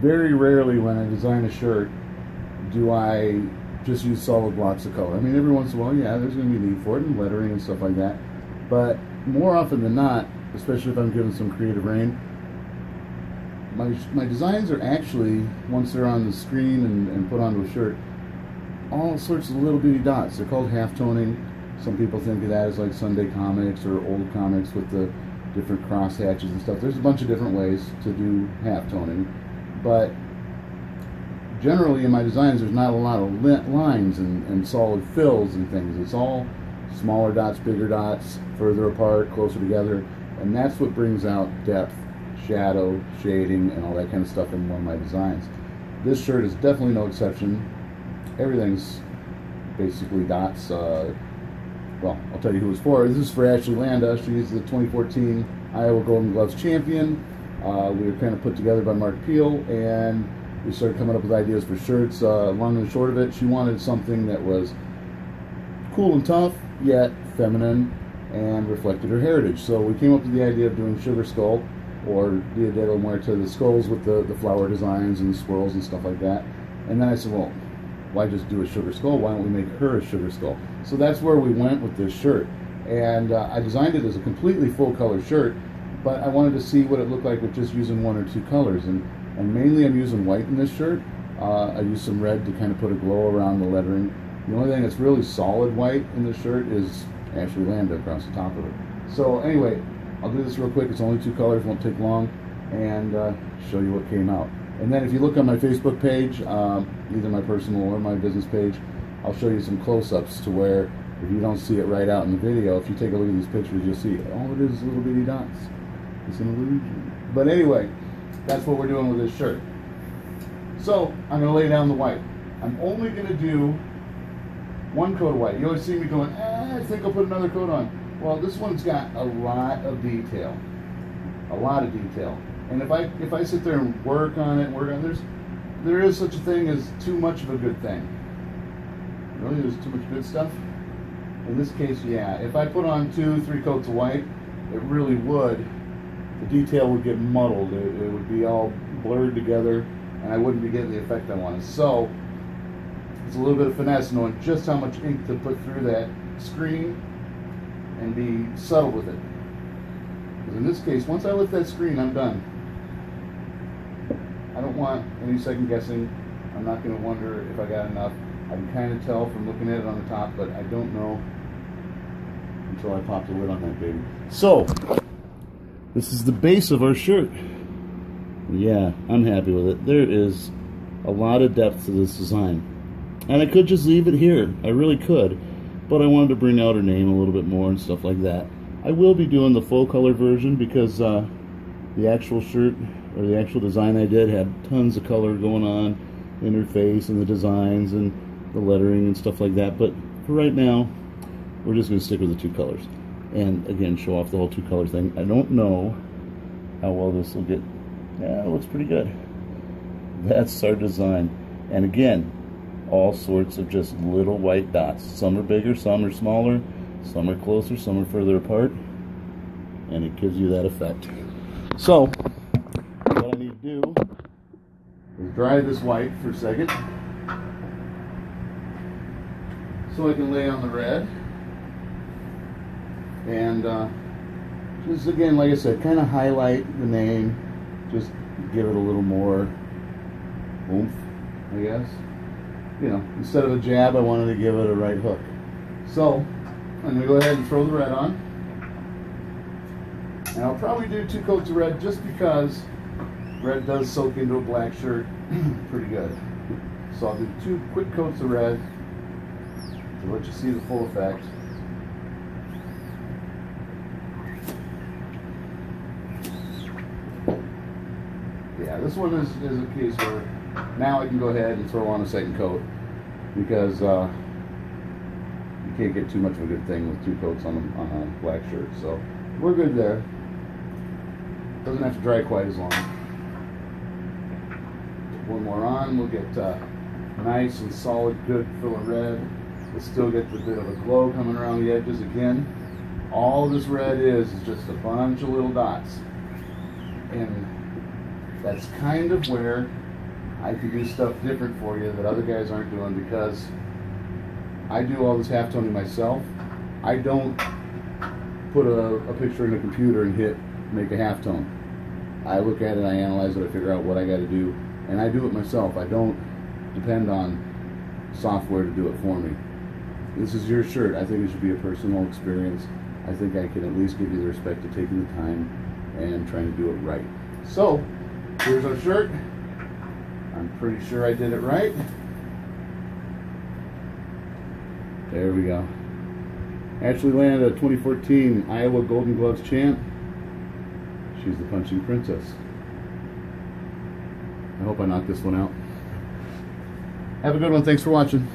very rarely when I design a shirt do I just use solid blocks of color. I mean, every once in a while, yeah, there's going to be need for it, and lettering and stuff like that. But more often than not, especially if I'm given some creative reign, my designs are actually, once they're on the screen and put onto a shirt, all sorts of little bitty dots. They're called half-toning. Some people think of that as like Sunday comics or old comics with the different cross hatches and stuff. There's a bunch of different ways to do half-toning, but generally in my designs there's not a lot of lines and solid fills and things. It's all smaller dots, bigger dots, further apart, closer together, and that's what brings out depth, shadow, shading, and all that kind of stuff in one of my designs. This shirt is definitely no exception. Everything's basically dots. Well, I'll tell you who it's for. This is for Ashley Landa. She's the 2014 Iowa Golden Gloves champion. We were kind of put together by Mark Peel, and we started coming up with ideas for shirts. Long and short of it, she wanted something that was cool and tough, yet feminine, and reflected her heritage. So we came up with the idea of doing Sugar Skull, or Dia de la Muerte, the skulls with the flower designs and the swirls and stuff like that. And then I said, well, why just do a sugar skull? Why don't we make her a sugar skull? So that's where we went with this shirt. And I designed it as a completely full color shirt, but I wanted to see what it looked like with just using one or two colors. And mainly I'm using white in this shirt. I used some red to kind of put a glow around the lettering. The only thing that's really solid white in this shirt is Ashley Landa across the top of it. So anyway, I'll do this real quick. It's only two colors, won't take long, and show you what came out. And then if you look on my Facebook page, either my personal or my business page, I'll show you some close-ups to where if you don't see it right out in the video, if you take a look at these pictures, you'll see all it is little bitty dots. It's an illusion. But anyway, that's what we're doing with this shirt. So I'm going to lay down the white. I'm only going to do one coat of white. You always see me going, I think I'll put another coat on. Well, this one's got a lot of detail. A lot of detail. And if I sit there and work on it, there is such a thing as too much of a good thing. Really, there's too much good stuff? In this case, yeah. If I put on 2-3 coats of white, it really would. The detail would get muddled. It would be all blurred together, and I wouldn't be getting the effect I wanted. So, it's a little bit of finesse knowing just how much ink to put through that screen and be subtle with it. Because in this case, once I lift that screen, I'm done. I don't want any second guessing. I'm not going to wonder if I got enough. I can kind of tell from looking at it on the top, but I don't know until I pop the lid on that baby. So, this is the base of our shirt. Yeah, I'm happy with it. There is a lot of depth to this design. And I could just leave it here. I really could. But I wanted to bring out her name a little bit more and stuff like that. I will be doing the full color version because the actual shirt, or the actual design I did, had tons of color going on in her face and the designs and the lettering and stuff like that. But for right now, we're just going to stick with the two colors. And again, show off the whole two color thing. I don't know how well this will get. Yeah, it looks pretty good. That's our design. And again, all sorts of just little white dots. Some are bigger, some are smaller, some are closer, some are further apart. And it gives you that effect. So, what I need to do is dry this white for a second, so I can lay on the red. And just again, like I said, kind of highlight the name, just give it a little more oomph, I guess. You know, instead of a jab, I wanted to give it a right hook. So, I'm going to go ahead and throw the red on. And I'll probably do 2 coats of red just because red does soak into a black shirt pretty good. So I'll do 2 quick coats of red to let you see the full effect. Yeah, this one is a case where now I can go ahead and throw on a second coat because you can't get too much of a good thing with 2 coats on a black shirt. So we're good there. Doesn't have to dry quite as long. One more on, we'll get nice and solid, good fill of red. We'll still get the bit of a glow coming around the edges again. All this red is just a bunch of little dots. And that's kind of where I could do stuff different for you that other guys aren't doing because I do all this halftoning myself. I don't put a picture in a computer and hit make a halftone. I look at it, I analyze it, I figure out what I got to do, and I do it myself. I don't depend on software to do it for me. This is your shirt. I think it should be a personal experience. I think I can at least give you the respect of taking the time and trying to do it right. So, here's our shirt. I'm pretty sure I did it right. There we go. Ashley Landa, 2014 Iowa Golden Gloves champ. She's the punching princess. I hope I knocked this one out. Have a good one. Thanks for watching.